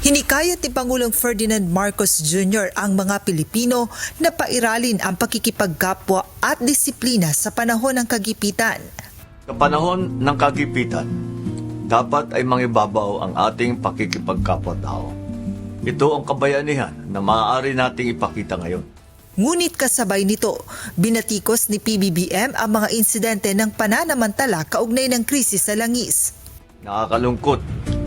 Hinikayat ni Pangulong Ferdinand Marcos Jr. ang mga Pilipino na pairalin ang pakikipagkapwa at disiplina sa panahon ng kagipitan. Sa panahon ng kagipitan, dapat ay mangibabaw ang ating pakikipagkapwa-tao. Ito ang kabayanihan na maaari nating ipakita ngayon. Ngunit kasabay nito, binatikos ni PBBM ang mga insidente ng pananamantala kaugnay ng krisis sa langis. Nakakalungkot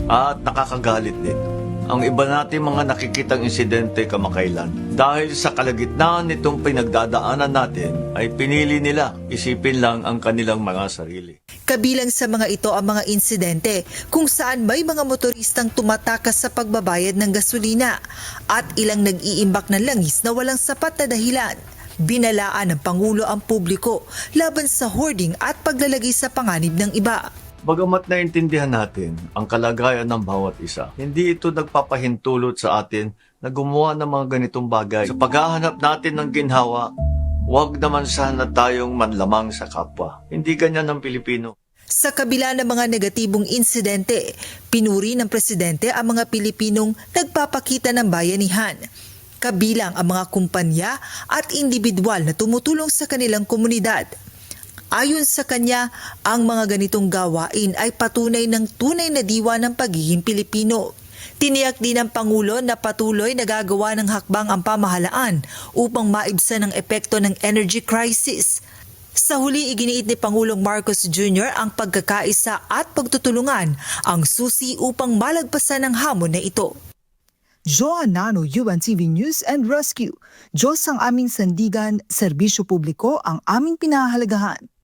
at nakakagalit din ang iba nating mga nakikitang insidente kamakailan. Dahil sa kalagitnaan nitong pinagdadaanan natin ay pinili nila isipin lang ang kanilang mga sarili. Kabilang sa mga ito ang mga insidente kung saan may mga motoristang tumatakas sa pagbabayad ng gasolina at ilang nag-iimbak ng langis na walang sapat na dahilan. Binalaan ng Pangulo ang publiko laban sa hoarding at paglalagay sa panganib ng iba. Bagamat naintindihan natin ang kalagayan ng bawat isa, hindi ito nagpapahintulot sa atin na gumawa ng mga ganitong bagay. Sa paghahanap natin ng ginhawa, huwag naman sana tayong manlamang sa kapwa. Hindi ganyan ang Pilipino. Sa kabila ng mga negatibong insidente, pinuri ng Presidente ang mga Pilipinong nagpapakita ng bayanihan. Kabilang ang mga kumpanya at individual na tumutulong sa kanilang komunidad. Ayon sa kanya, ang mga ganitong gawain ay patunay ng tunay na diwa ng pagiging Pilipino. Tiniyak din ng Pangulo na patuloy na gagawa ng hakbang ang pamahalaan upang maibsan ang epekto ng energy crisis. Sa huli, iginiit ni Pangulong Marcos Jr. ang pagkakaisa at pagtutulungan ang susi upang malagpasan ang hamon na ito. Joan Nano, UNTV News and Rescue. Diyos ang aming sandigan, serbisyo publiko ang aming pinahahalagahan.